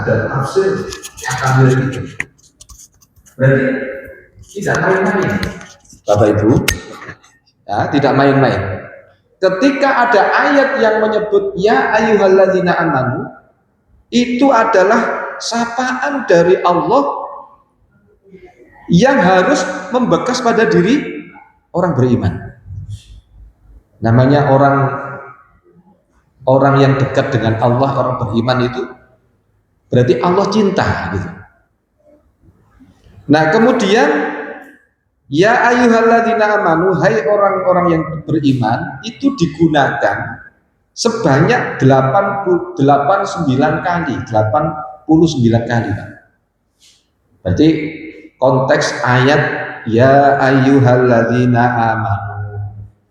ada tafsir akan itu. Berarti tidak main-main, Bapak Ibu, ya, tidak main-main. Ketika ada ayat yang menyebut ya ayyuhalladzina amanu, itu adalah sapaan dari Allah yang harus membekas pada diri orang beriman. Namanya orang yang dekat dengan Allah, orang beriman itu berarti Allah cinta gitu. Nah, kemudian ya ayyuhalladzina amanu, hai orang-orang yang beriman, itu digunakan sebanyak 89 kali, 89 kali, Pak. Berarti konteks ayat ya ayyuhalladzina amanu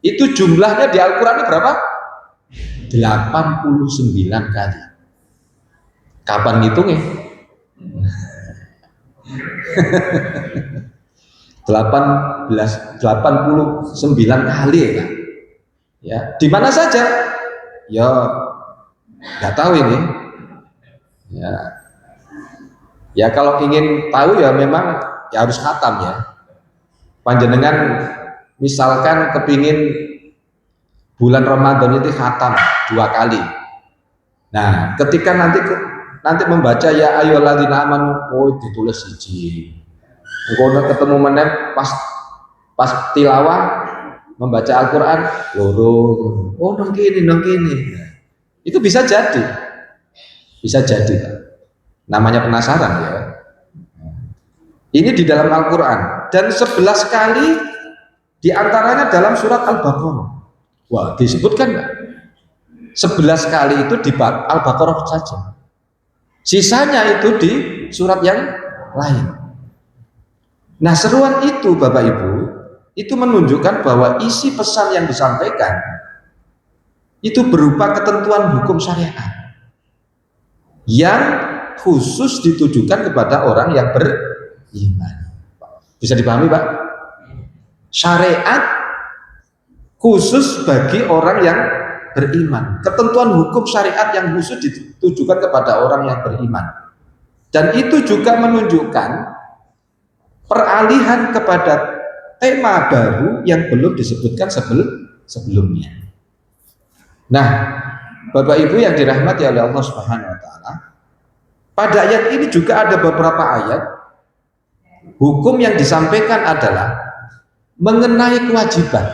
itu jumlahnya di Al-Qur'an berapa? 89 kali. Kapan ngitungnya? 89 kali ya. Ya, di mana saja? Ya, nggak tahu ini. Ya kalau ingin tahu ya memang ya harus khatam ya. Panjenengan misalkan kepingin bulan Ramadan itu khatam 2 kali. Nah, ketika nanti membaca ya ayyuhalladzina amanu, oh ditulis siji. Engko ketemu meneh pas tilawah membaca Al-Qur'an loro. Oh nang kene. Itu bisa jadi. Bisa jadi, Pak. Namanya penasaran ya. Ini di dalam Al-Qur'an dan 11 kali diantaranya dalam surat Al-Baqarah. Wah, disebutkan enggak? 11 kali itu di Al-Baqarah saja. Sisanya itu di surat yang lain. Nah, seruan itu Bapak Ibu, itu menunjukkan bahwa isi pesan yang disampaikan itu berupa ketentuan hukum syariat yang khusus ditujukan kepada orang yang beriman. Bisa dipahami, Pak? Syariat khusus bagi orang yang beriman. Ketentuan hukum syariat yang khusus ditujukan kepada orang yang beriman. Dan itu juga menunjukkan peralihan kepada tema baru yang belum disebutkan sebelumnya. Nah, Bapak Ibu yang dirahmati oleh Allah Subhanahu wa taala, pada ayat ini juga ada beberapa ayat hukum yang disampaikan adalah mengenai kewajiban.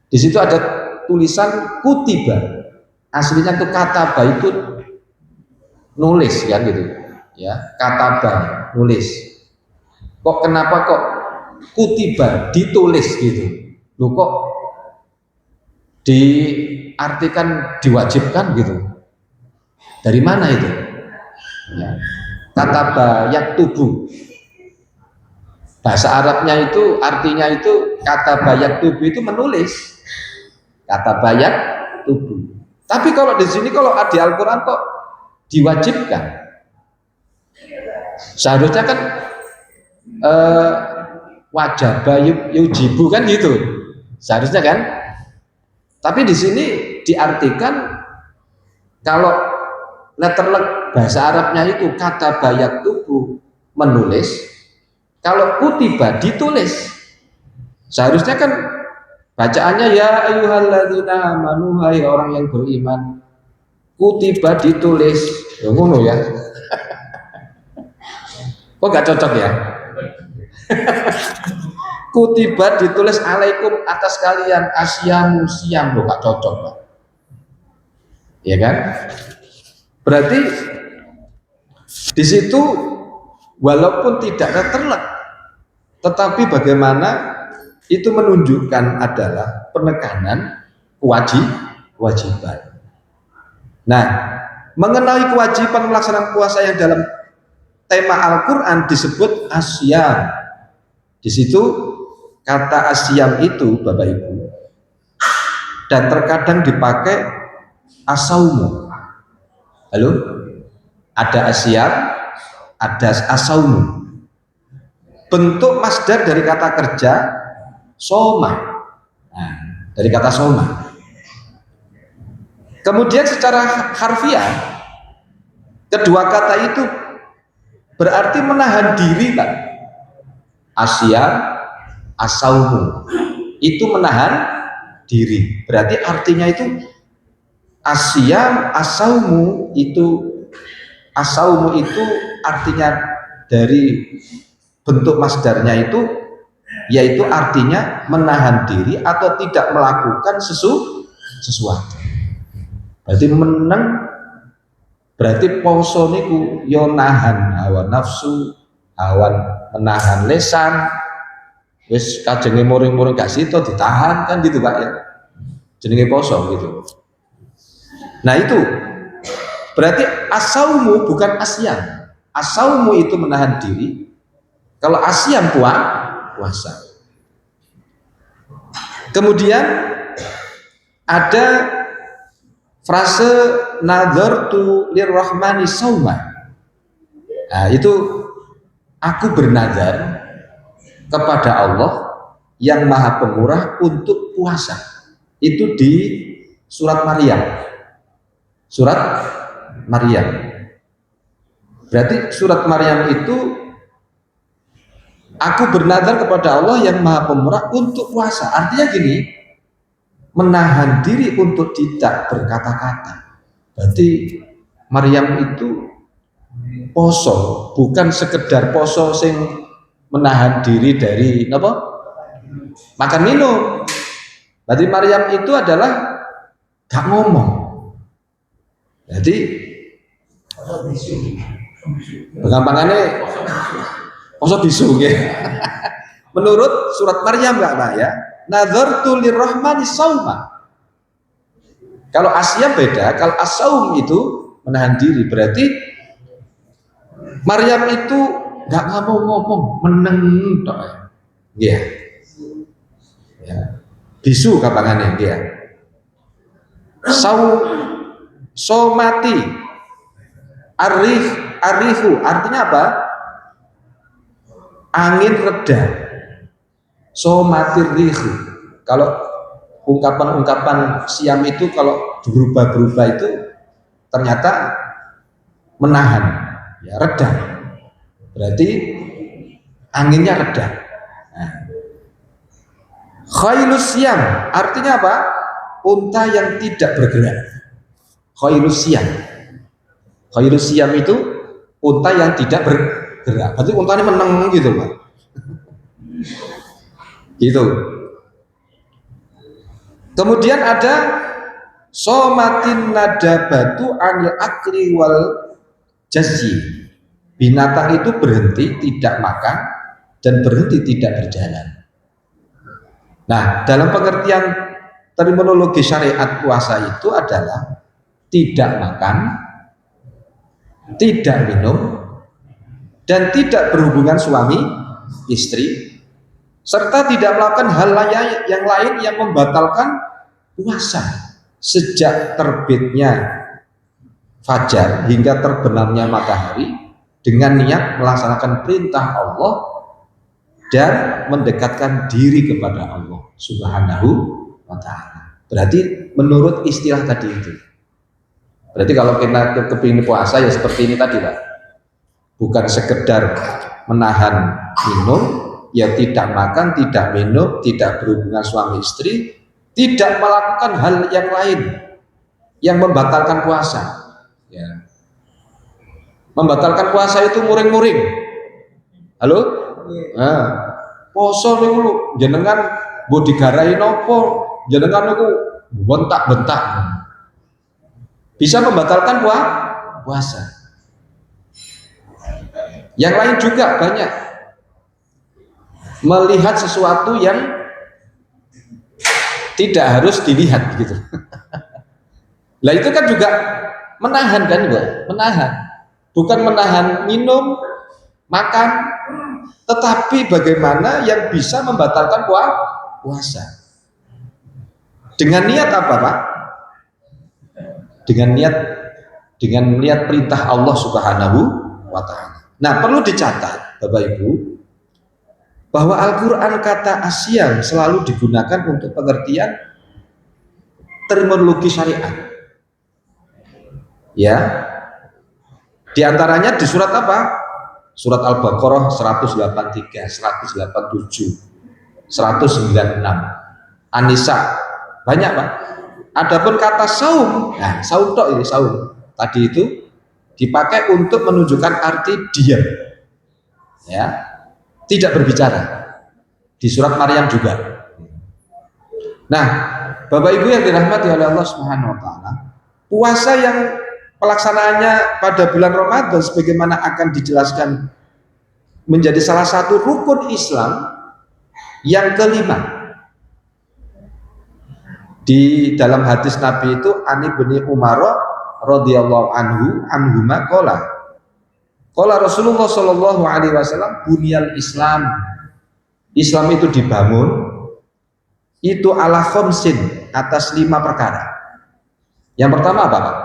Di situ ada tulisan kutiba. Aslinya itu kataba itu nulis ya gitu. Ya, kataba nulis. Kenapa kok kutiba ditulis gitu? Loh kok diartikan diwajibkan gitu? Dari mana itu? Ya. Kataba yaktubu. Bahasa Arabnya itu artinya itu kataba yaktubu itu menulis. Kataba yaktubu. Tapi kalau di sini kalau di Al-Qur'an kok diwajibkan? Seharusnya kan wajaba yujibu kan gitu. Seharusnya kan? Tapi di sini diartikan kalau letterlek bahasa Arabnya itu kata bayak tubuh menulis, kalau kutiba ditulis. Seharusnya kan bacaannya ya ayyuhalladzina amanu, hai orang yang beriman, kutiba ditulis. Ya ngono ya. Kok gak cocok ya? Kutiba ditulis alaikum atas kalian asyamu siam, loh gak cocok, Pak. Ya kan? Berarti di situ walaupun tidak terlek, tetapi bagaimana itu menunjukkan adalah penekanan kewajiban. Nah, mengenai kewajiban pelaksanaan puasa yang dalam tema Al-Qur'an disebut asyam. Di situ kata asyam itu Bapak Ibu dan terkadang dipakai asaumu. Halo? Ada asyam, ada asaumu. Bentuk masdar dari kata kerja soma. Nah, dari kata soma. Kemudian secara harfiah Kedua kata itu berarti menahan diri kan. Asyam, asaumu itu menahan diri. Berarti artinya itu asyam, asaumu itu artinya dari bentuk masdarnya itu yaitu artinya menahan diri atau tidak melakukan sesuatu. Berarti berarti poso niku yo nahan hawa nafsu, menahan lesan, wis kajenge muring-muring gak sida ditahan kan gitu Pak ya. Jenenge poso gitu. Nah itu berarti asaumu bukan asyam. Asaumu itu menahan diri. Kalau asyam puasa. Kemudian ada frase nazartu lirrahmani sauma. Nah, itu aku bernazar kepada Allah yang Maha Pemurah untuk puasa. Itu di surat Maryam. Surat Maryam. Berarti surat Maryam itu aku bernazar kepada Allah yang Maha Pemurah untuk puasa. Artinya gini, menahan diri untuk tidak berkata-kata. Berarti Maryam itu poso, bukan sekedar poso sing menahan diri dari apa? Makan minum. Berarti Maryam itu adalah gak ngomong. Jadi gampangannya poso bisu ya. Menurut surat Maryam enggak Pak ya? Nazartu lirrahmani sauma. Kalau asyam beda, kalau asaum itu menahan diri. Berarti Maryam itu nggak ngomong-ngomong, meneng tok. Iya. Ya. Bisu kapangannya dia. Somati arihu artinya apa? Angin reda. Somati rihu. Kalau ungkapan-ungkapan siam itu kalau berubah-berubah itu ternyata menahan, ya reda. Berarti anginnya reda. Nah. Khailus siam artinya apa? Unta yang tidak bergerak. Khailus siam. Khailus siam itu unta yang tidak bergerak. Berarti untanya meneng gitu Pak. Gitu. Kemudian ada somatin nadabatu anil akli wal jazzi. Binatang itu berhenti tidak makan dan berhenti tidak berjalan. Nah, dalam pengertian terminologi syariat puasa itu adalah tidak makan, tidak minum, dan tidak berhubungan suami istri, serta tidak melakukan hal yang lain yang membatalkan puasa sejak terbitnya fajar hingga terbenamnya matahari dengan niat melaksanakan perintah Allah dan mendekatkan diri kepada Allah Subhanahu wa ta'ala. Berarti menurut istilah tadi itu. Berarti kalau kita kepingin puasa ya seperti ini tadi Pak. Bukan sekedar menahan minum, ya tidak makan, tidak minum, tidak berhubungan suami istri, tidak melakukan hal yang lain yang membatalkan puasa. Ya. Membatalkan puasa itu muring-muring. Halo? Nah, poso niku jenengan mbok digarai nopo? Jenengan niku bentak-bentak. Bisa membatalkan puasa. Yang lain juga banyak. Melihat sesuatu yang tidak harus dilihat gitu. Lah itu kan juga menahan kan, Bu? Menahan. Bukan menahan minum, makan, tetapi bagaimana yang bisa membatalkan puasa. Dengan niat apa, Pak? Dengan niat perintah Allah Subhanahu wa ta'ala. Nah, perlu dicatat Bapak Ibu bahwa Al-Qur'an kata asyam selalu digunakan untuk pengertian terminologi syariat. Ya. Di antaranya di surat apa? Surat Al-Baqarah 183, 187, 196, An-Nisa, banyak Pak. Adapun kata saum, nah saum tok ini saum. Tadi itu dipakai untuk menunjukkan arti diam, ya, tidak berbicara. Di surat Maryam juga. Nah, Bapak Ibu yang dirahmati oleh Allah Subhanahu wa taala, puasa yang pelaksanaannya pada bulan Ramadan sebagaimana akan dijelaskan menjadi salah satu rukun Islam yang kelima. Di dalam hadis Nabi itu Ani bin Umar radhiyallahu anhuma qala Rasulullah sallallahu alaihi wasallam bunyal Islam. Islam itu dibangun itu ala khamsin, atas 5 perkara. Yang pertama apa Pak?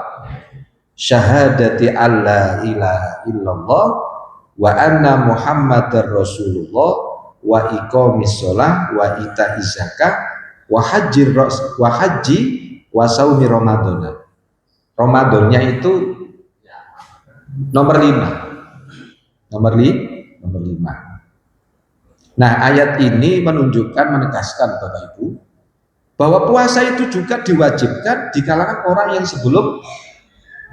Syahadati alla ilaha illallah wa anna muhammadar rasulullah wa iqamis shalah wa ita'iz zakah wa haji wa saumi ramadhana. Ramadannya itu nomor 5. Nomor 5. Nah, ayat ini menunjukkan, menegaskan Bapak Ibu bahwa puasa itu juga diwajibkan di kalangan orang yang sebelum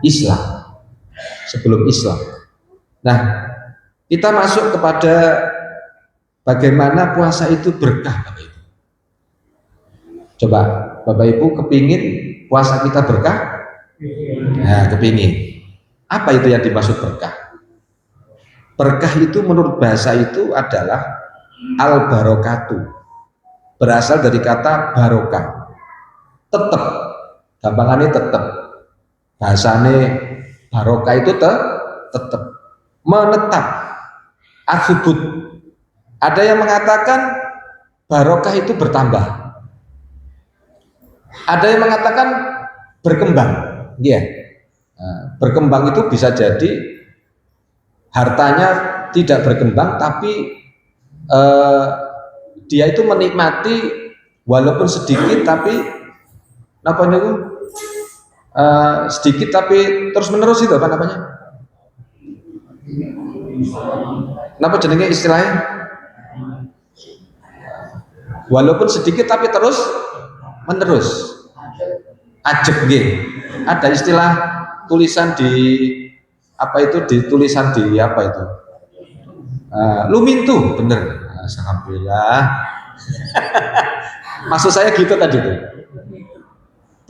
Islam. Sebelum Islam. Nah, kita masuk kepada bagaimana puasa itu berkah Bapak Ibu. Coba Bapak Ibu kepingin puasa kita berkah? Nah, kepingin. Apa itu yang dimaksud berkah? Berkah itu menurut bahasa itu adalah al-barokatu, berasal dari kata barokah, tetap, gampangannya tetap, bahasanya barokah itu tetap, menetap, atribut. Ada yang mengatakan barokah itu bertambah, ada yang mengatakan berkembang, ya. Nah, berkembang itu bisa jadi hartanya tidak berkembang tapi dia itu menikmati walaupun sedikit tapi namanya itu sedikit tapi terus menerus, itu apa namanya? Napa jenenge istilahnya? Walaupun sedikit tapi terus menerus. Ajeg nggih. Ada istilah tulisan di apa itu, di tulisan di apa itu? Lumintu, bener. Alhamdulillah. Maksud saya gitu tadi tuh.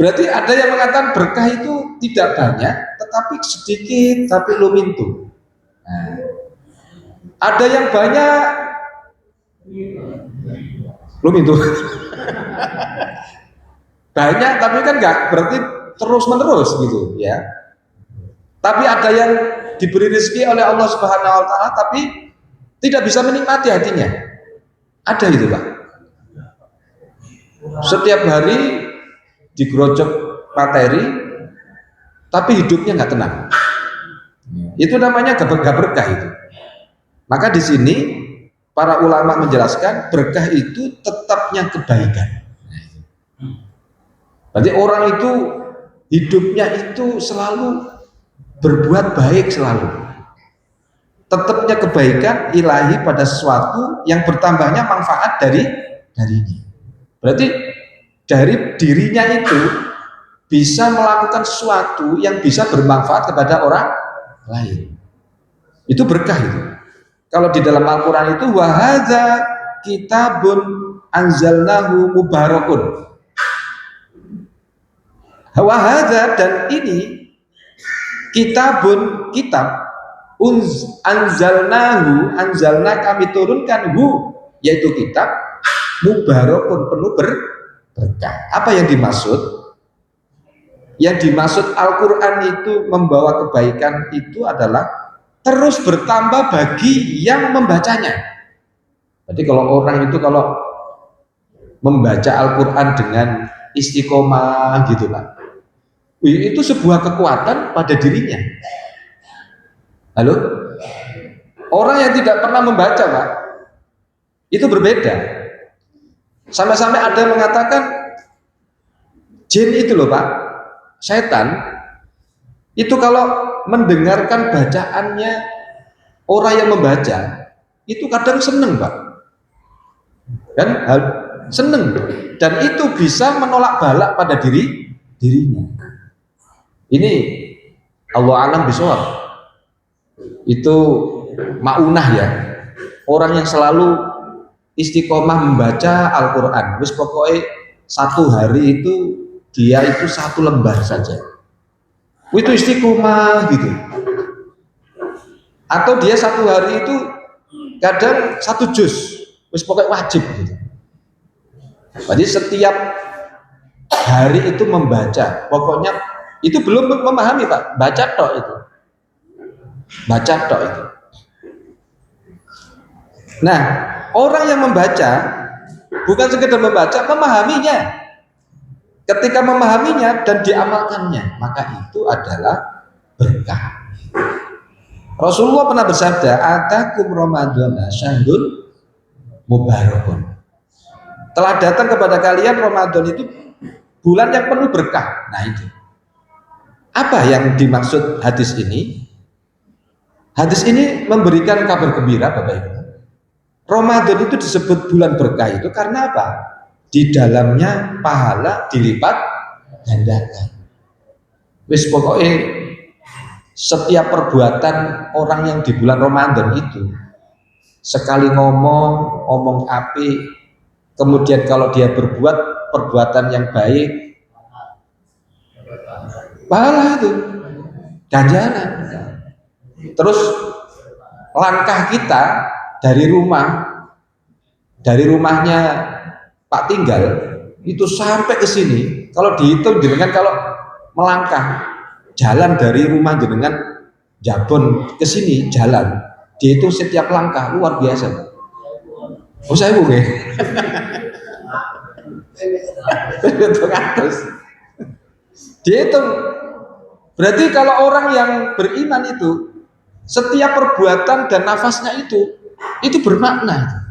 Berarti ada yang mengatakan berkah itu tidak banyak, tetapi sedikit, tapi lumintu. Nah, ada yang banyak, lumintu. Banyak, tapi kan nggak berarti terus menerus gitu, ya. Tapi ada yang diberi rezeki oleh Allah Subhanahu Wa Taala, tapi tidak bisa menikmati hatinya. Ada itu Pak. Setiap hari digerojok materi, tapi hidupnya nggak tenang. Itu namanya gak berkah itu. Maka di sini para ulama menjelaskan berkah itu tetapnya kebaikan. Berarti orang itu hidupnya itu selalu berbuat baik selalu. Tetapnya kebaikan ilahi pada sesuatu yang bertambahnya manfaat darinya. Berarti dari dirinya itu bisa melakukan sesuatu yang bisa bermanfaat kepada orang lain. Itu berkah itu. Kalau di dalam Al-Quran itu wahadza kitabun anzalnahu mubarakun. Wahadza, dan ini kitabun, kitab, anzalna kami turunkan yaitu kitab mubarakun, penuh berkah. Apa yang dimaksud? Yang dimaksud Al-Quran itu membawa kebaikan itu adalah terus bertambah bagi yang membacanya. Jadi kalau orang itu kalau membaca Al-Quran dengan istiqomah gitu Pak, itu sebuah kekuatan pada dirinya. Halo? Orang yang tidak pernah membaca Pak, itu berbeda. Sampai-sampai ada yang mengatakan jin itu loh Pak, setan itu kalau mendengarkan bacaannya orang yang membaca itu kadang seneng Pak, kan seneng, dan itu bisa menolak balak pada dirinya. Ini Allah alam bisawab, itu maunah ya, orang yang selalu istiqomah membaca Al-Quran, wis pokoknya satu hari itu dia itu satu lembar saja, itu istiqomah gitu. Atau dia satu hari itu kadang satu juz, wis pokoknya wajib gitu. Jadi setiap hari itu membaca, pokoknya itu belum memahami Pak, baca tok itu, baca tok itu. Nah, orang yang membaca bukan sekedar membaca, memahaminya. Ketika memahaminya dan diamalkannya, maka itu adalah berkah. Rasulullah pernah bersabda, "Atakum Ramadhana syahrun mubarakun." Telah datang kepada kalian Ramadan itu bulan yang penuh berkah. Nah itu. Apa yang dimaksud hadis ini? Hadis ini memberikan kabar gembira Bapak Ibu. Ramadan itu disebut bulan berkah itu karena apa? Di dalamnya pahala dilipat gandakan. Wis pokoknya setiap perbuatan orang yang di bulan Ramadan itu, sekali ngomong apik, kemudian kalau dia berbuat perbuatan yang baik, pahala itu ganjaran. Terus langkah kita dari rumahnya Pak Tinggal itu sampai ke sini, kalau dihitung jenengan, kalau melangkah jalan dari rumah jenengan Jabon ke sini jalan, dihitung setiap langkah luar biasa. Oh saya bu ya. Dihitung. Berarti kalau orang yang beriman itu setiap perbuatan dan nafasnya itu bermakna.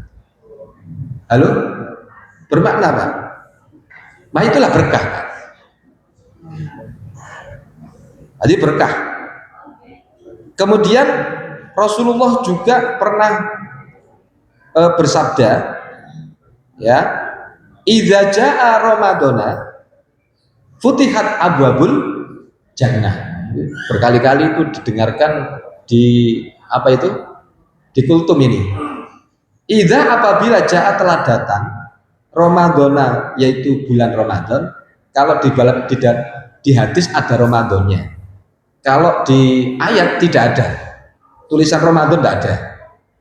Halo? Bermakna Pak? Nah itulah berkah. Jadi berkah. Kemudian Rasulullah juga pernah bersabda, ya, idza jaa ramadhana futihat abwabul jannah. Berkali-kali itu didengarkan di apa itu? Di kultum ini. Idza apabila jaa telah datang Ramadhana, yaitu bulan Ramadan. Kalau di hadis ada Ramadannya. Kalau di ayat tidak ada. Tulisan Ramadan tidak ada.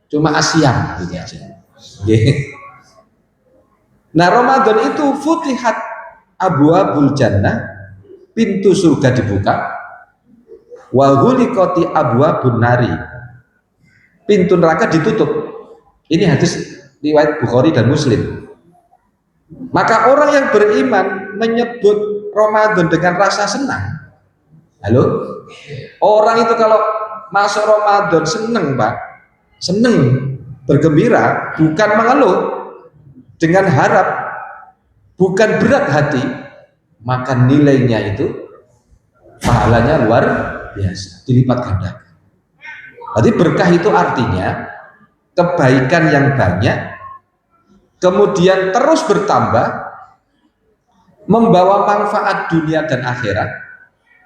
Cuma asyam gitu aja. Nah, Ramadan itu futihat abwabul jannah, pintu surga dibuka. Wa ghuliqati abwabun nari, pintu neraka ditutup. Ini hadis riwayat Bukhari dan Muslim. Maka orang yang beriman menyebut Ramadan dengan rasa senang. Halo? Orang itu kalau masuk Ramadan senang Pak, senang, bergembira, bukan mengeluh, dengan harap, bukan berat hati, maka nilainya itu pahalanya luar biasa, dilipat gandakan. Jadi berkah itu artinya kebaikan yang banyak, kemudian terus bertambah, membawa manfaat dunia dan akhirat.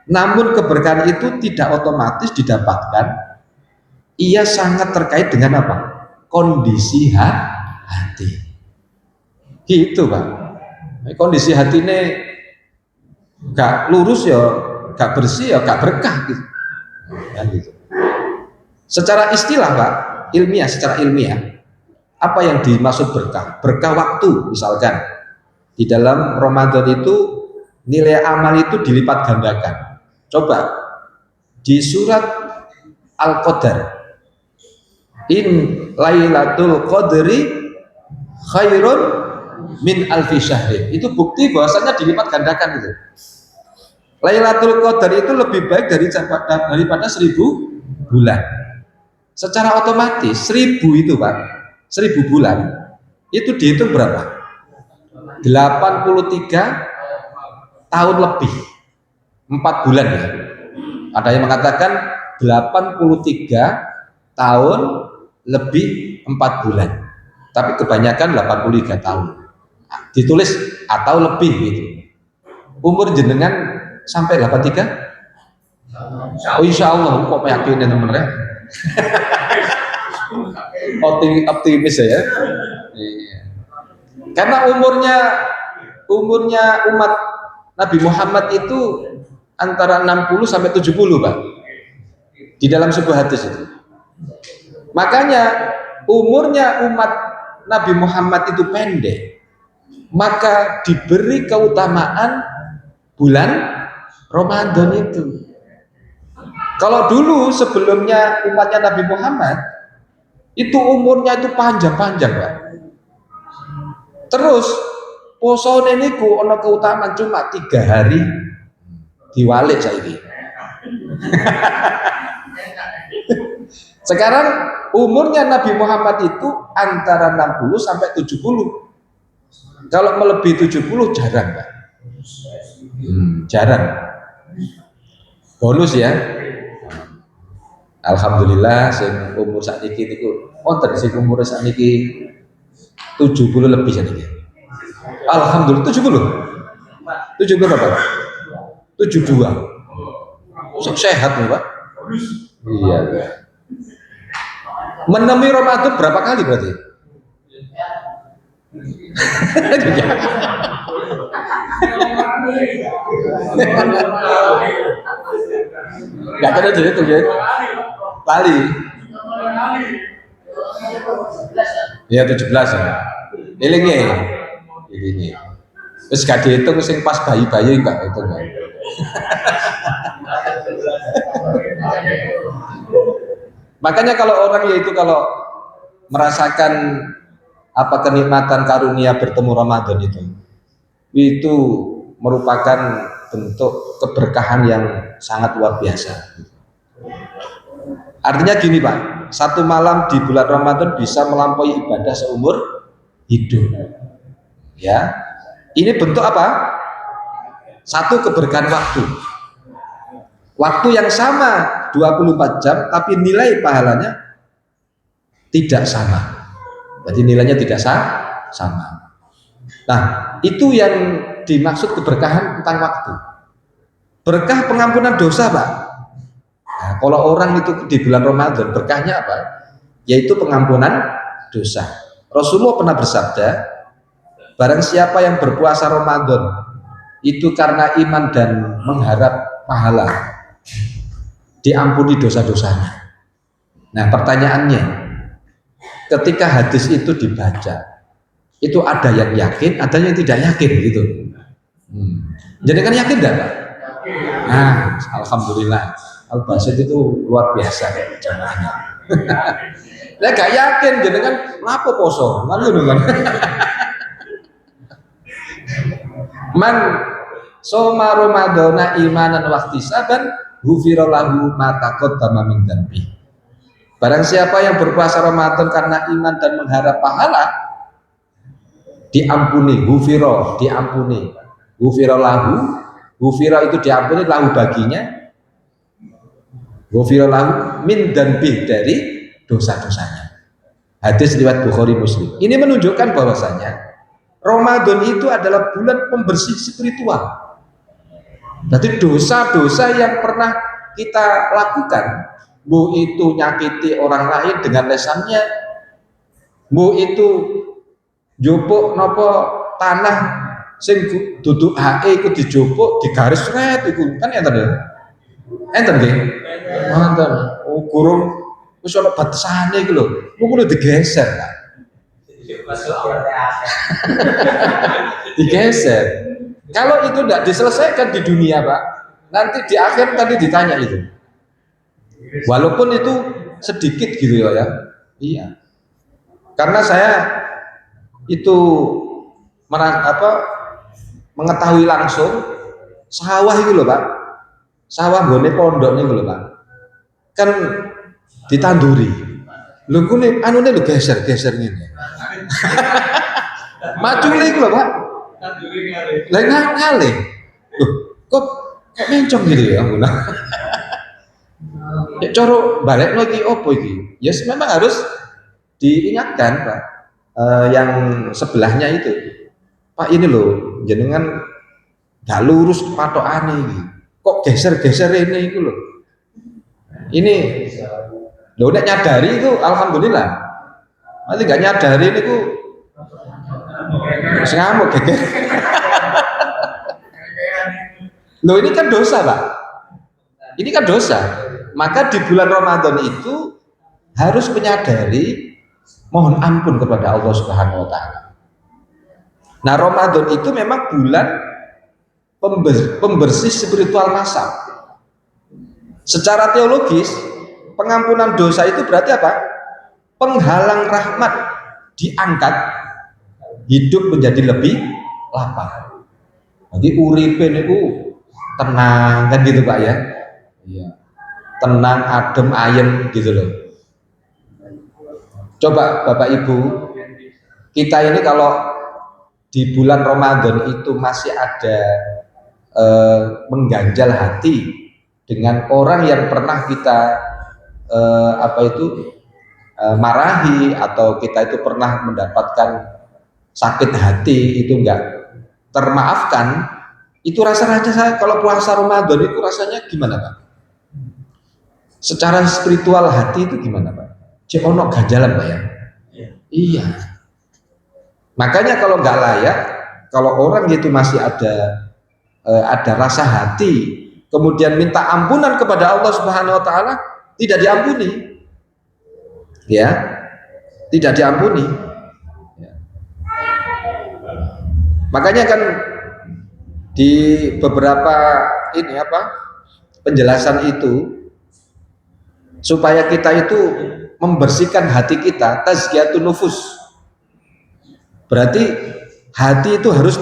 Namun keberkahan itu tidak otomatis didapatkan, ia sangat terkait dengan apa? Kondisi hati. Gitu Pak. Kondisi hati ini gak lurus ya, gak bersih ya, gak berkah gitu. Kan gitu. Secara istilah Pak, ilmiah, secara ilmiah, apa yang dimaksud berkah? Berkah waktu, misalkan di dalam Ramadan itu nilai amal itu dilipat gandakan. Coba di surat Al-Qadar, in lailatul qadri khairun min alfi syahrin, itu bukti bahwasanya dilipat gandakan itu. Lailatul Qadar itu lebih baik daripada 1000 bulan. Secara otomatis 1000 itu Pak, 1000 bulan itu dihitung berapa? 83 tahun lebih, 4 bulan ya. Ada yang mengatakan 83 tahun lebih 4 bulan. Tapi kebanyakan 83 tahun. Ditulis atau lebih gitu. Umur jenengan sampai 83? Oh insya Allah, kok yakin teman-teman ya? Optimis ya. Iya. Karena umurnya umat Nabi Muhammad itu antara 60 sampai 70, Pak. Di dalam sebuah hadis itu. Makanya umurnya umat Nabi Muhammad itu pendek, maka diberi keutamaan bulan Ramadan itu. Kalau dulu sebelumnya umatnya Nabi Muhammad itu umurnya itu panjang-panjang, Pak. Terus posone niku ana keutamaan cuma 3 hari diwalik saiki. Sekarang umurnya Nabi Muhammad itu antara 60 sampai 70. Kalau melebihi 70 jarang, Pak. Jarang. Bonus ya. Alhamdulillah sing umur sakniki niku wonten sing umur sakniki 70 lebih sakniki. Alhamdulillah 70. 70 berapa? 72. Sehat nih, Pak. Iya. Menemui Ramadan berapa kali berarti? Gak ada jadi itu ya. Kali. Ya 17 ya. Ilinge. Terus gak dihitung sing pas bayi-bayi enggak hitung ya. Makanya kalau orang yaitu kalau merasakan apa kenikmatan karunia bertemu Ramadan itu merupakan bentuk keberkahan yang sangat luar biasa. Artinya gini, Pak, satu malam di bulan Ramadan bisa melampaui ibadah seumur hidup. Ya, ini bentuk apa? Satu, keberkahan waktu. Waktu yang sama 24 jam tapi nilai pahalanya tidak sama. Jadi nilainya tidak sama. Nah, itu yang dimaksud keberkahan tentang waktu. Berkah pengampunan dosa, Pak. Nah, kalau orang itu di bulan Ramadan berkahnya apa? Yaitu pengampunan dosa. Rasulullah pernah bersabda, barang siapa yang berpuasa Ramadan itu karena iman dan mengharap pahala, diampuni dosa-dosanya. Nah, pertanyaannya, ketika hadis itu dibaca, itu ada yang yakin, ada yang tidak yakin gitu. Jadi kan yakin enggak, Pak? Nah, alhamdulillah. Al-Basit itu luar biasa jamaahnya. Lah gak yakin jenengan lapo poso, kan ngono kan. Man soma Ramadana imanan wahtisaban ghufira lahu ma taqaddama min dzambi. Barang siapa yang berpuasa Ramadan karena iman dan mengharap pahala, diampuni, diampuni. Ghufira lahu, ghufira itu diampuni, lahu baginya. Ghufira lahu min dzambi, dari dosa-dosanya. Hadis riwayat Bukhari Muslim. Ini menunjukkan bahwasanya Ramadan itu adalah bulan pembersih spiritual. Jadi dosa-dosa yang pernah kita lakukan, mau itu nyakiti orang lain dengan lesannya, mau itu jupuk nopo tanah sing duduk hae iku dijupuk digaris ret iku kan enten ya. Enten nggih? Enten. Oh gurung wis ana batasane iku lho. Mung kudu digeser kan. Digeser. Kalau itu tidak diselesaikan di dunia, Pak, nanti di akhir tadi ditanya itu. Walaupun itu sedikit gitu ya. Iya. Karena saya itu mengetahui langsung sawah itu loh, Pak. Sawah gone pondok niku lho, Pak. Kan ditanduri. Lho kene anune lho geser-geser ngene. Macule iku lho, Pak. Lah ngale. Loh, kok kayak mencong gitu ya, Buna. Ya coro balik lagi opo iki. Yes, memang harus diingatkan Pak, yang sebelahnya itu. Pak ini loh, jenengan gak lurus patokane iki. Kok geser-geser ini itu loh. Ini loh nek nyadari itu alhamdulillah. Nanti gak nyadari ini ku ngamuk geger. Loh ini kan dosa Pak. Ini kan dosa. Maka di bulan Ramadan itu harus menyadari mohon ampun kepada Allah Subhanahu wa taala. Nah, Ramadan itu memang bulan pembersih spiritual massal. Secara teologis, pengampunan dosa itu berarti apa? Penghalang rahmat diangkat, hidup menjadi lebih lapang. Jadi uripe niku tenang kan gitu Pak ya. Iya. Tenang, adem, ayem gitu loh. Coba Bapak Ibu, kita ini kalau di bulan Ramadan itu masih ada mengganjal hati dengan orang yang pernah kita marahi, atau kita itu pernah mendapatkan sakit hati, itu enggak termaafkan, itu rasanya saya kalau puasa Ramadan itu rasanya gimana Pak? Secara spiritual hati itu gimana Pak? Cek ono ganjalan Pak ya? Iya. Makanya kalau nggak layak, kalau orang itu masih ada rasa hati, kemudian minta ampunan kepada Allah Subhanahu Wa Taala, tidak diampuni, ya, tidak diampuni. Ya. Makanya kan di beberapa penjelasan itu, supaya kita itu membersihkan hati kita, tazkiyatun nufus. Berarti hati itu harus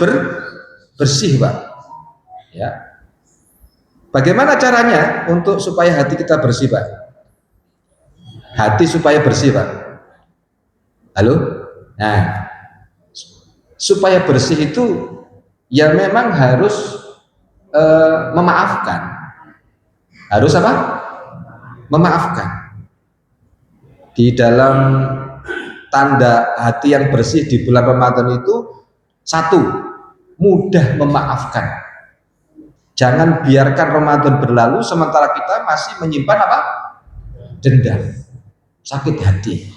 bersih Pak ya. Bagaimana caranya untuk supaya hati kita bersih Pak? Hati supaya bersih Pak, halo? Nah, supaya bersih itu ya memang harus memaafkan. Harus apa? Memaafkan. Di dalam tanda hati yang bersih di bulan Ramadan itu, satu, mudah memaafkan. Jangan biarkan Ramadan berlalu sementara kita masih menyimpan apa? Dendam, sakit hati.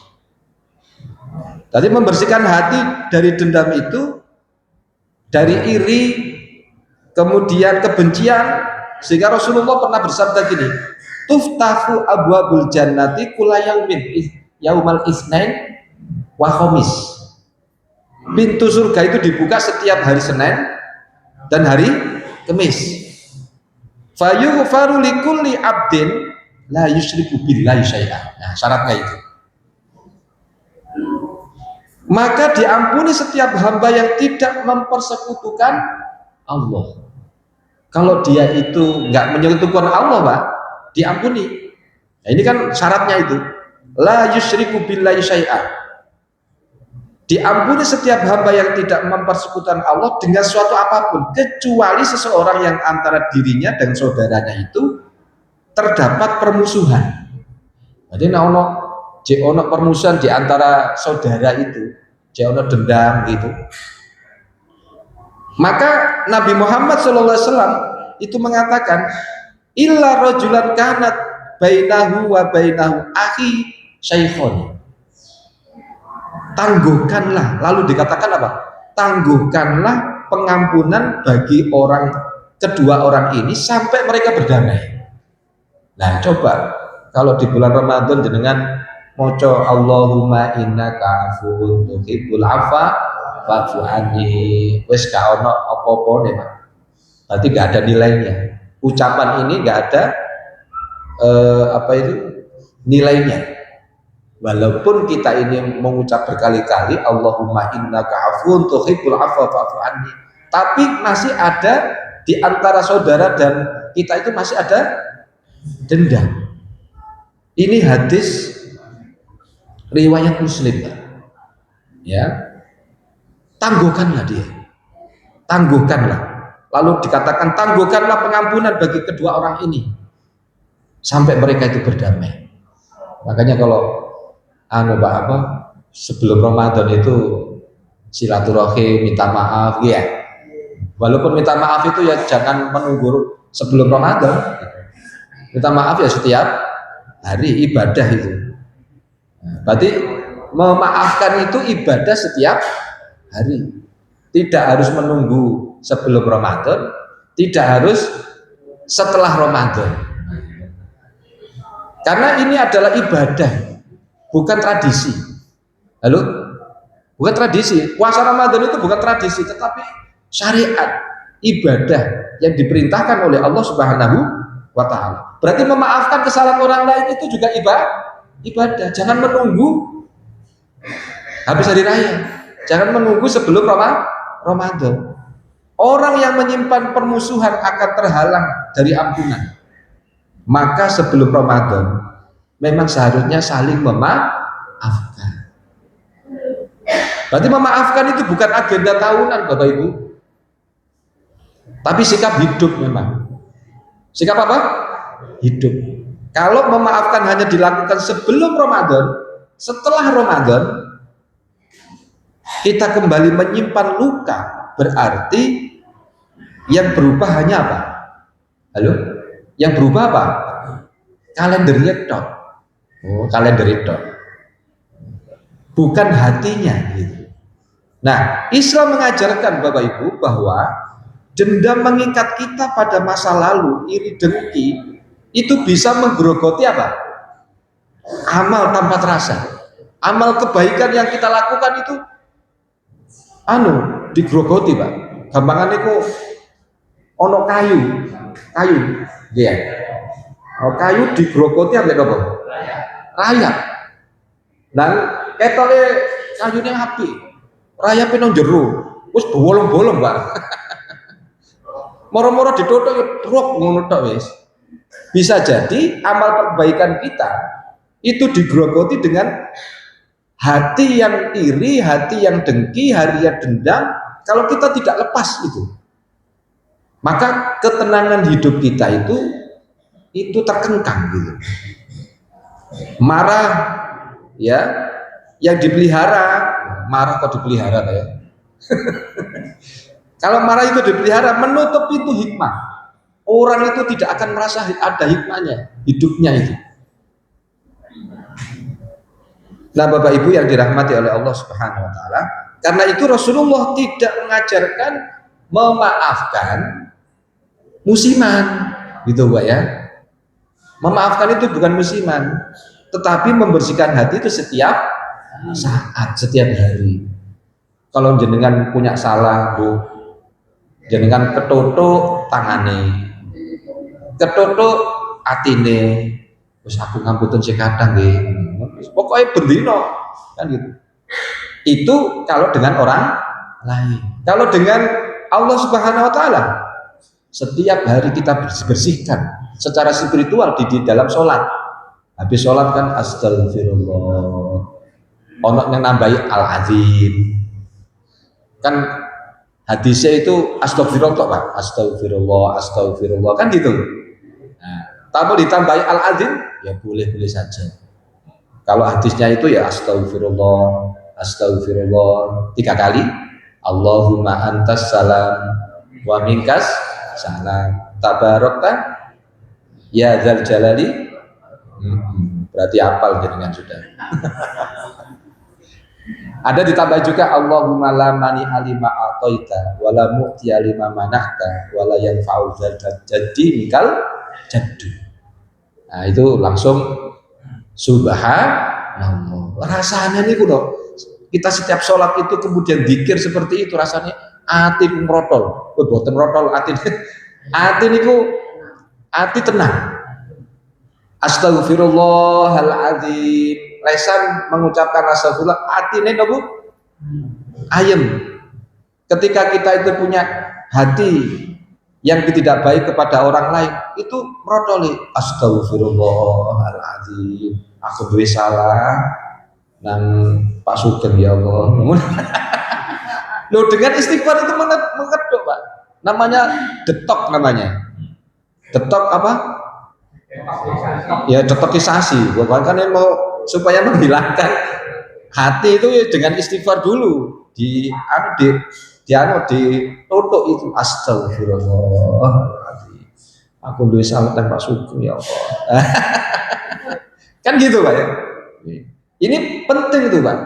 Tadi membersihkan hati dari dendam itu, dari iri, kemudian kebencian, sehingga Rasulullah pernah bersabda gini, tuftahu abwabul jannati kula yaumal isnain wa khamis. Pintu surga itu dibuka setiap hari Senin dan hari Kamis. Fayughfaru likulli abdin la yusyriku billahi syai'an. Nah, syaratnya itu. Maka diampuni setiap hamba yang tidak mempersekutukan Allah. Kalau dia itu nggak menyekutukan Allah, Pak, diampuni. Nah, ini kan syaratnya itu. La yusyriku billahi syai'an. Diampuni setiap hamba yang tidak mempersekutukan Allah dengan suatu apapun, kecuali seseorang yang antara dirinya dan saudaranya itu terdapat permusuhan. Jadi ono permusuhan di antara saudara itu, ono dendam gitu. Maka Nabi Muhammad SAW itu mengatakan, illa rajulan kanat bainahu wa bainahu akhi syaikhon. Tangguhkanlah, lalu dikatakan apa? Tangguhkanlah pengampunan bagi kedua orang ini sampai mereka berdamai. Nah, coba kalau di bulan Ramadan jenengan moco Allahumma innaka afuwun tuhibbul afwa fa'fu anni, wis gak ono apa-apa deh Pak. Berarti gak ada nilainya. Ucapan ini gak ada nilainya. Walaupun kita ini mengucap berkali-kali Allahumma innaka afuwun tuhibbul afwa fa'fu anni, tapi masih ada di antara saudara dan kita itu masih ada dendam. Ini hadis riwayat Muslim, ya. Tangguhkanlah dia, tangguhkanlah. Lalu dikatakan tangguhkanlah pengampunan bagi kedua orang ini sampai mereka itu berdamai. Makanya kalau sebelum Ramadan itu silaturahim, minta maaf, ya. Walaupun minta maaf itu ya jangan menunggu sebelum Ramadan. Minta maaf ya setiap hari, ibadah itu. Nah, berarti memaafkan itu ibadah setiap hari. Tidak harus menunggu sebelum Ramadan, tidak harus setelah Ramadan. Karena ini adalah ibadah, bukan tradisi. Halo? Bukan tradisi. Puasa Ramadan itu bukan tradisi, tetapi syariat, ibadah yang diperintahkan oleh Allah Subhanahu wa taala. Berarti memaafkan kesalahan orang lain itu juga ibadah. Jangan menunggu habis hari raya. Jangan menunggu sebelum Ramadan. Orang yang menyimpan permusuhan akan terhalang dari ampunan. Maka sebelum Ramadan memang seharusnya saling memaafkan. Berarti memaafkan itu bukan agenda tahunan, Bapak Ibu, tapi sikap hidup memang. Sikap apa? Hidup. Kalau memaafkan hanya dilakukan sebelum Ramadan, setelah Ramadan kita kembali menyimpan luka, berarti yang berubah hanya apa? Halo? Yang berubah apa? Kalendernya tok. Oh, kalender itu. Bukan hatinya gitu. Nah, Islam mengajarkan Bapak Ibu bahwa dendam mengikat kita pada masa lalu, iri dengki itu bisa menggerogoti apa? Amal tanpa terasa. Amal kebaikan yang kita lakukan itu digrogoti, Pak. Gampangan itu ono kayu, ya. Kayu digrogoti ambek apa? Rayap. Dan ketole kayune api. Rayape nang jero. Wis bolong-bolong, Pak. Moro-moro ditotok ya truk ngono tok wis. Bisa jadi amal perbaikan kita itu digrogoti dengan hati yang iri, hati yang dengki, hati yang dendam. Kalau kita tidak lepas itu, maka ketenangan hidup kita itu terkengkang gitu. Marah ya, yang dipelihara, marah kok dipelihara ya. Kalau marah itu dipelihara, menutup pintu hikmah. Orang itu tidak akan merasa ada hikmahnya hidupnya itu. Nah, Bapak Ibu yang dirahmati oleh Allah Subhanahu wa taala, karena itu Rasulullah tidak mengajarkan memaafkan musiman, gitu Pak ya. Memaafkan itu bukan musiman, tetapi membersihkan hati itu setiap saat, setiap hari. Kalau jenengan punya salah, Bu, jenengan ketutuk tangane, ketutuk atine, terus aku ngamputun si kadang nggih. Pokoknya bendino kan gitu. Itu kalau dengan orang lain. Kalau dengan Allah Subhanahu wa taala, setiap hari kita bersihkan secara spiritual di dalam sholat. Habis sholat kan astagfirullah, ono yang nambahi al-azim. Kan hadisnya itu astagfirullah Pak, astagfirullah kan gitu. Nah, tapi ditambahi al-azim ya boleh-boleh saja. Kalau hadisnya itu ya astagfirullah 3 kali. Allahumma antas salam wa minkas salam tabarakta ya dzal jalali. Berarti hafal jenengan sudah. Ada ditambah juga Allahumma la mani alima a'taita wa la mu'ti alima manahta wa la yanfa'u dzal jaddi mikal jaddu. Nah, itu langsung subhanallah. Rasanya nih kuno, kita setiap sholat itu kemudian zikir seperti itu, rasanya ati merotol. Boten merotol ati. Ati niku ati tenang. Astagfirullahaladzim. Lesan mengucapkan astagfirullah, atine nopo ayem. Ketika kita itu punya hati yang tidak baik kepada orang lain, itu merotoli astagfirullahaladzim, aku duwe salah nang Pak Sugeng ya Allah. Loh, dengan istighfar itu mengetuk Pak, namanya detok, namanya detok apa? Ya detoksisasi, bahkan mau supaya menghilangkan hati itu dengan istighfar dulu di tutup itu astagfirullah. Aku duwe sawetan Pak Sugeng ya Allah. Kan gitu Pak ya. Ini penting itu Pak.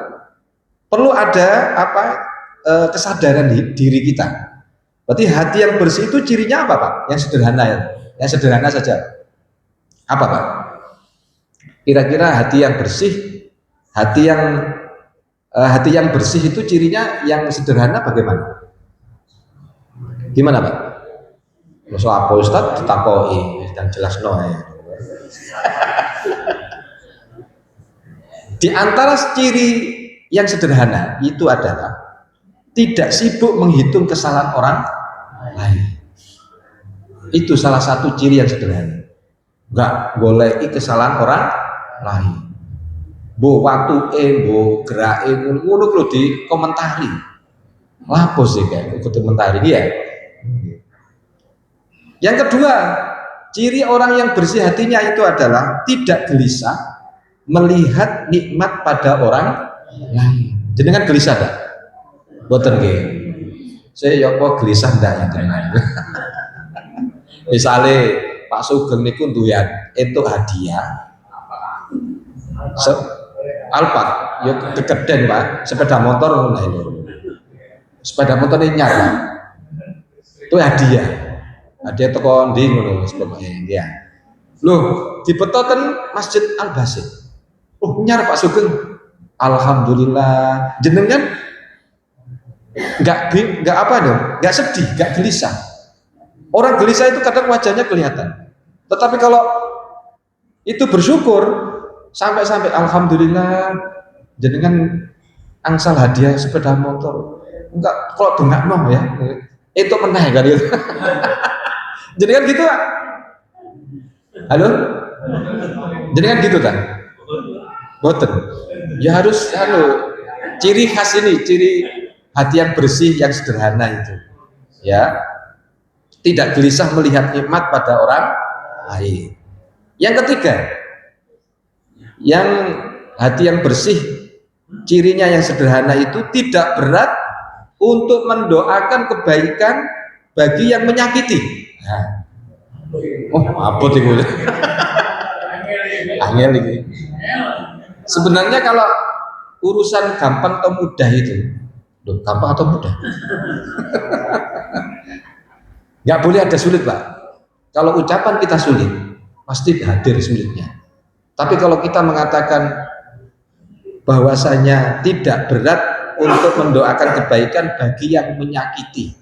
Perlu ada kesadaran di diri kita. Berarti hati yang bersih itu cirinya apa Pak? Yang sederhana ya. Yang sederhana saja. Apa Pak? Kira-kira hati yang bersih, hati yang bersih itu cirinya yang sederhana bagaimana? Gimana Pak? Masuk apa Ustaz ditakoi dan jelas no ya. Di antara ciri yang sederhana itu adalah tidak sibuk menghitung kesalahan orang lain. Itu salah satu ciri yang sederhana. Enggak goleki kesalahan orang lain. Bo waktu bo gerake ngono lho di komentari. Lapo sih kayak ikut komentari dia. Yang kedua, ciri orang yang bersih hatinya itu adalah tidak gelisah melihat nikmat pada orang lain. Jenengan gelisah enggak? Boten nggih. Saya ya kok gelisah ndak ya jenengan. Misale Pak Sugeng niku duwe entuk hadiah. Alphard, ya kekeden Pak, sepeda motor ngono lho. Sepeda motor ini nyala. Itu hadiah. Hadiah teko ndi ngono sebagainya ya. Loh, dipetoten Masjid Al Basit. Oh, nyar Pak Sugeng. Alhamdulillah. Jenengan enggak apa dong? Enggak sedih, enggak gelisah. Orang gelisah itu kadang wajahnya kelihatan. Tetapi kalau itu bersyukur sampai alhamdulillah jenengan angsal hadiah sepeda motor. Enggak kalau dongakno ya. Itu meneh kan itu. Jenengan gitu Pak? Halo? Jenengan gitu kan? Boten. Ya harus ciri khas ini, ciri hati yang bersih yang sederhana itu. Ya. Tidak gelisah melihat nikmat pada orang lain. Yang ketiga, yang hati yang bersih, cirinya yang sederhana itu tidak berat untuk mendoakan kebaikan bagi yang menyakiti. Nah. Oh, apa itu? Angel ini. Sebenarnya kalau urusan gampang atau mudah itu, gampang atau mudah? Nggak boleh ada sulit Pak. Kalau ucapan kita sulit, pasti hadir sulitnya. Tapi kalau kita mengatakan bahwasanya tidak berat untuk mendoakan kebaikan bagi yang menyakiti,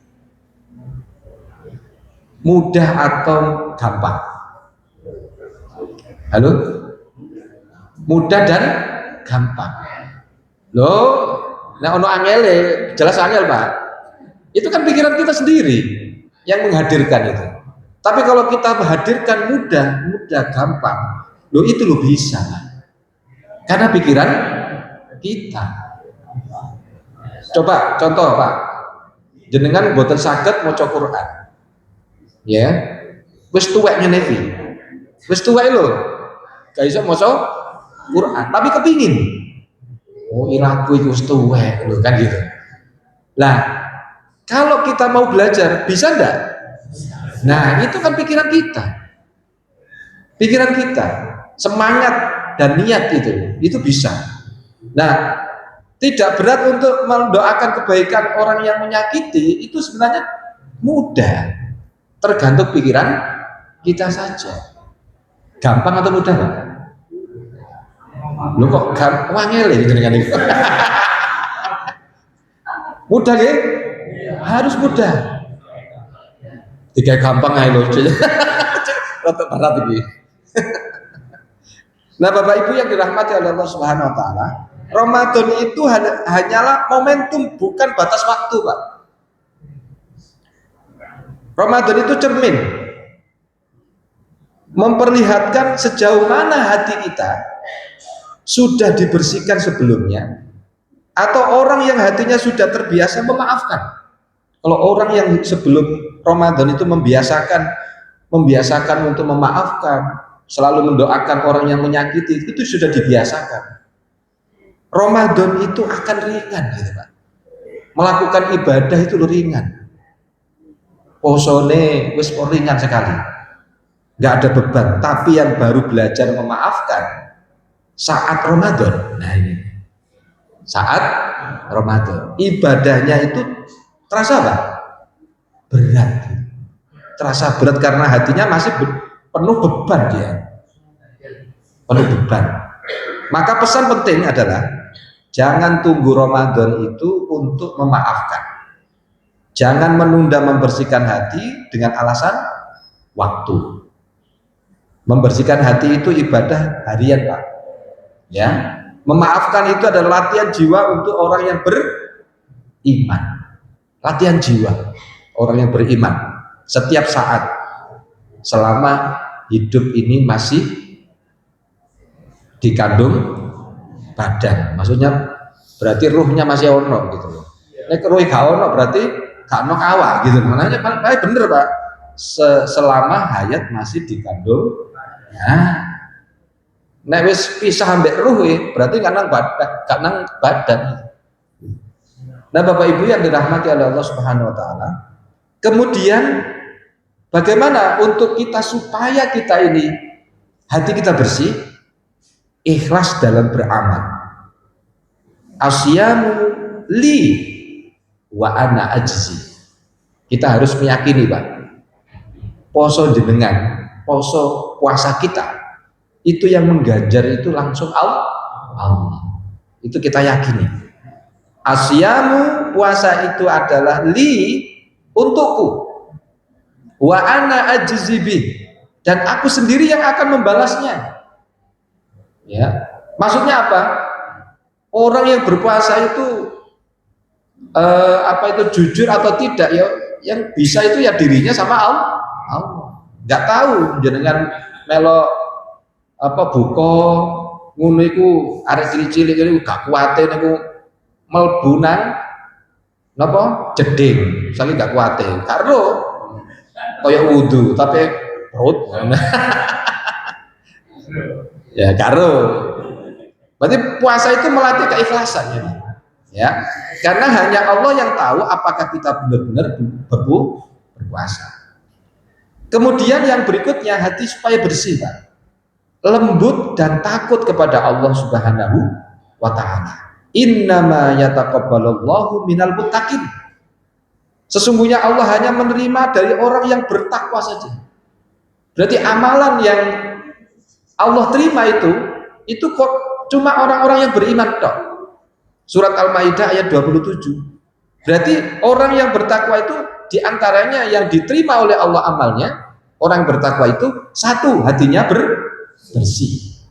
mudah atau gampang? Halo? Mudah dan gampang. Loh, nah ono angele, jelas angel Pak. Itu kan pikiran kita sendiri yang menghadirkan itu. Tapi kalau kita menghadirkan mudah gampang, itu lo bisa. Karena pikiran kita. Coba contoh Pak, jenengan boten saged maca Quran. Ya. Wis tuwek ngene iki. Wis tuwek lho. Gak iso maca Quran, tapi kepingin. Oh, iraku iki wis tuwek lho kan gitu. Lah, kalau kita mau belajar, bisa enggak? Nah, itu kan pikiran kita. Pikiran kita, semangat dan niat itu bisa. Nah, tidak berat untuk mendoakan kebaikan orang yang menyakiti, itu sebenarnya mudah. Tergantung pikiran kita saja. Gampang atau mudah, Pak? Lu kok wangel ya dengan itu? Mudah ya? Harus mudah. Tiga gampang aja loh. Rata berat ini. Nah, Bapak Ibu yang dirahmati oleh Allah Subhanahu wa taala, Ramadan itu hanyalah momentum, bukan batas waktu, Pak. Ramadan itu cermin, memperlihatkan sejauh mana hati kita sudah dibersihkan sebelumnya, atau orang yang hatinya sudah terbiasa memaafkan. Kalau orang yang sebelum Ramadan itu membiasakan untuk memaafkan, selalu mendoakan orang yang menyakiti, itu sudah dibiasakan. Ramadan itu akan ringan gitu Pak. Melakukan ibadah itu ringan. Posone wis ringan sekali. Nggak ada beban, tapi yang baru belajar memaafkan saat Ramadan. Nah ini. Saat Ramadan, ibadahnya itu terasa apa? Berat. Terasa berat karena hatinya masih penuh beban dia. Penuh beban. Maka pesan penting adalah jangan tunggu Ramadan itu untuk memaafkan. Jangan menunda membersihkan hati dengan alasan waktu. Membersihkan hati itu ibadah harian Pak. Ya, memaafkan itu adalah latihan jiwa untuk orang yang beriman. Latihan jiwa orang yang beriman setiap saat selama hidup ini masih dikandung badan. Maksudnya berarti ruhnya masih ono gitu loh. Nek ruh gak ono berarti gak ono awak gitu. Makanya baik bener Pak. Selama hayat masih dikandung. Nah, nek wis pisah ambek ruh berarti gak nang badan. Nah, Bapak Ibu yang dirahmati oleh Allah Subhanahu wa taala. Kemudian bagaimana untuk kita supaya kita ini hati kita bersih, ikhlas dalam beramal. Asyamu li wa ana ajzi. Kita harus meyakini Pak, poso jenengan, puasa kita itu yang mengganjar itu langsung Allah. Itu kita yakini. Asyamu, puasa itu adalah li, untukku. Wa ana ajzi bih, dan aku sendiri yang akan membalasnya. Ya, maksudnya apa? Orang yang berpuasa itu jujur atau tidak ya, yang bisa itu ya dirinya sama Allah. Nggak tahu jenengan melo buka ngono iku arek cilik-cilik iku gak kuwate niku melbunan napa jeding saking gak kuwate karo kaya wudu tapi perut ya karo berarti puasa itu melatih keikhlasan ya karena hanya Allah yang tahu apakah kita benar-benar berpuasa. Kemudian yang berikutnya hati supaya bersih Pak, lembut dan takut kepada Allah Subhanahu wa ta'ala. Innama yataqabbalullahu minal muttaqin. Sesungguhnya Allah hanya menerima dari orang yang bertakwa saja. Berarti amalan yang Allah terima itu kok cuma orang-orang yang beriman tok. Surat Al-Maidah ayat 27. Berarti orang yang bertakwa itu diantaranya yang diterima oleh Allah amalnya, orang bertakwa itu satu, hatinya bersih.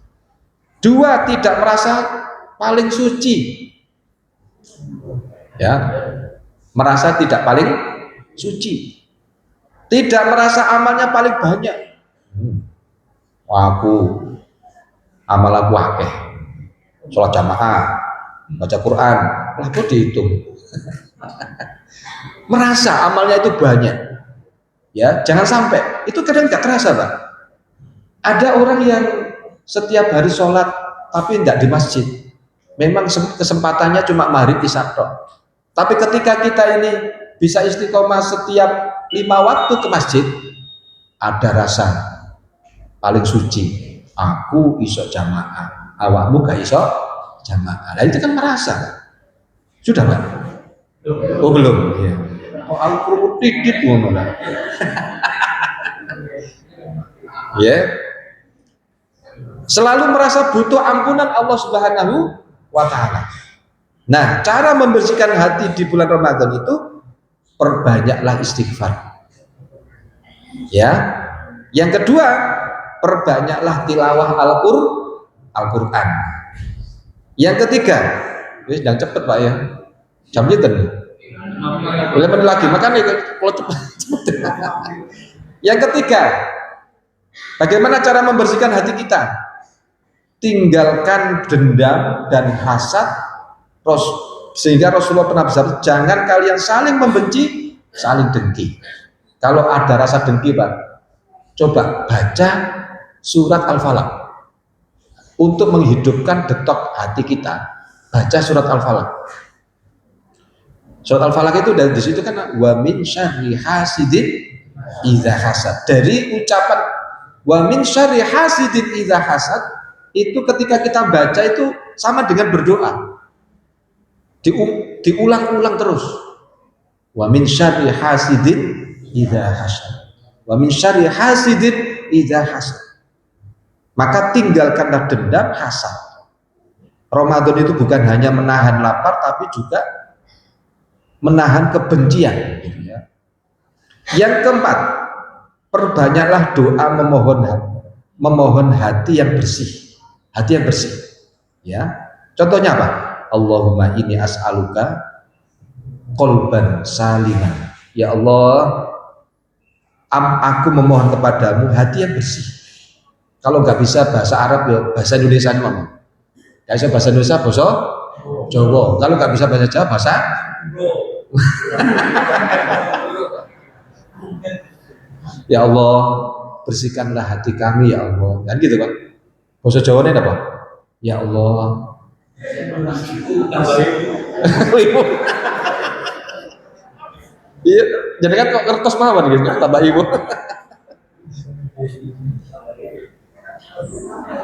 Dua, tidak merasa paling suci. Ya, merasa tidak paling suci. Tidak merasa amalnya paling banyak. Amal aku akeh. Sholat jamaah, baca Quran, lalu dihitung. Merasa amalnya itu banyak. Ya, jangan sampai. Itu kadang nggak terasa, Pak. Ada orang yang setiap hari sholat tapi tidak di masjid. Memang kesempatannya cuma maghrib isya tok. Tapi ketika kita ini bisa istiqomah setiap 5 waktu ke masjid, ada rasa paling suci. Aku iso jamaah, awakmu gak iso jamaah. Nah, itu kan merasa. Sudah, Pak? Oh, belum. Ya. Oh, aku perlu dikit ngono lah. Ya. Selalu merasa butuh ampunan Allah Subhanahu wa ta'ala. Nah, cara membersihkan hati di bulan Ramadan itu perbanyaklah istighfar. Ya. Yang kedua, perbanyaklah tilawah Al-Qur'an. Yang ketiga, ini sedang cepet Pak ya. Jam itu boleh bener lagi, makanya kalau cepet. Yang ketiga, bagaimana cara membersihkan hati kita? Tinggalkan dendam dan hasad. Sehingga Rasulullah pernah bersabda, jangan kalian saling membenci, saling dengki. Kalau ada rasa dengki Pak, coba baca surat Al-Falaq. Untuk menghidupkan detok hati kita, baca surat Al-Falaq. Surat Al-Falaq itu dari situ kan wa min syarri hasidin idza hasad. Dari ucapan wa min syarri hasidin idza hasad itu ketika kita baca itu sama dengan berdoa. Diulang-ulang terus. Wa min syarri hasidin idza hasad. Wa min syarri hasidin idza hasad. Maka tinggalkanlah dendam, hasad. Ramadan itu bukan hanya menahan lapar, tapi juga menahan kebencian. Yang keempat, perbanyaklah doa memohon hati yang bersih, hati yang bersih. Ya, contohnya apa? Allahumma inni as'aluka qalban saliman. Ya Allah, aku memohon kepadamu hati yang bersih. Kalau nggak bisa bahasa Arab ya bahasa Indonesia ngomong. Nggak bisa bahasa Indonesia bahasa Jawa. Kalau nggak bisa bahasa Jawa bahasa Ya Allah, bersihkanlah hati kami ya Allah. Kan gitu kan? Bahasa Jawa ini apa? Ya Allah. Iya, jadi kan kok kertas mawon gitu, tambah ibu.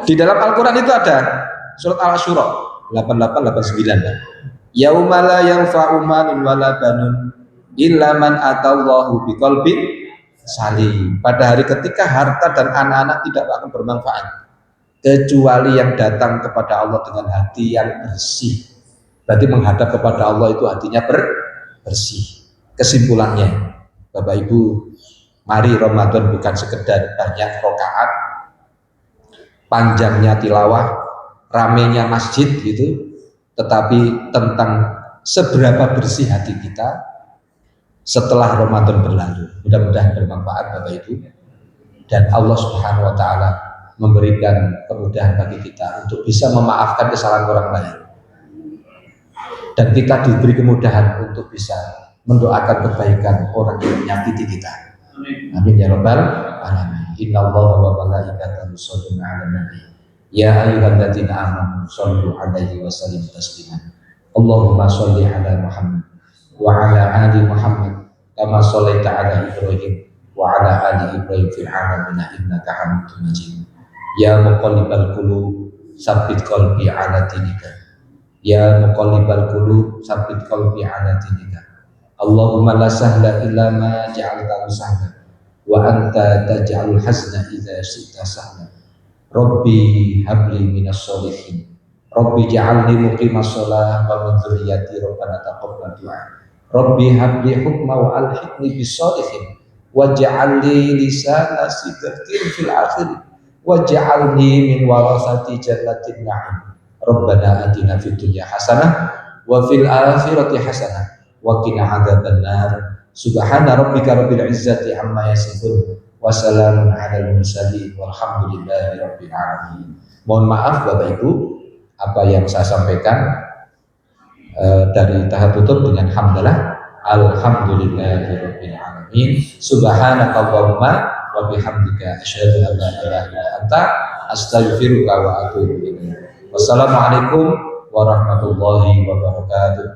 Di dalam Al-Quran itu ada surat Al-Asyura 88-89. Yauma la yanfa'u malun wala banun illa man atallahu biqalbin salim. Pada hari ketika harta dan anak-anak tidak akan bermanfaat kecuali yang datang kepada Allah dengan hati yang bersih. Berarti menghadap kepada Allah itu hatinya bersih. Kesimpulannya, Bapak Ibu, mari Ramadan bukan sekedar banyak rakaat, panjangnya tilawah, ramenya masjid gitu, tetapi tentang seberapa bersih hati kita setelah Ramadan berlalu. Mudah-mudahan bermanfaat Bapak Ibu, dan Allah Subhanahu wa taala memberikan kemudahan bagi kita untuk bisa memaafkan kesalahan orang lain, dan kita diberi kemudahan untuk bisa mendoakan kebaikan orang yang menyakiti kita. Amin ya rabbal alamin. Innallaha wa malaikatahu yusholluna 'alan nabi. Ya ayyuhalladzina amanu shollu 'alaihi wa sallimu taslima. Allahumma sholli 'ala Muhammad wa 'ala ali Muhammad kama shallaita 'ala Ibrahim wa 'ala ali Ibrahim fil 'alamin innaka Hamidum Majid. Ya muqallibal qulub tsabbit qalbi 'ala dinika. Ya muqallibal qulub tsabbit qalbi 'ala dinika. Allahumma la sahla illa ma ja'altahu sahla wa anta taj'alul hazna idza syi'ta sahla. Rabbi habli minas sholihin. Rabbi ja'alni muqimas shalah wa min dzurriyyati rabbana taqabbal du'a. Rabbi habli hukma wa alhiqni bis sholihin waj'alni lisana sidqin fil akhir waj'alni min warasati jannatin na'im. Rabbana atina fid dunya hasanah wa fil akhirati hasanah wa qina adzabannar. Subhana rabbika rabbil izzati amma yasifun wa salamun 'alal mursalin walhamdulillahi rabbil alamin. Mohon maaf Bapak Ibu, apa yang saya sampaikan dari tahap tutup dengan hamdalah alhamdulillahi rabbil alamin. Subhanakallahumma wa bihamdika asyhadu an la ilaha illa anta astaghfiruka wa atubu ilaik. Wassalamualaikum warahmatullahi wabarakatuh.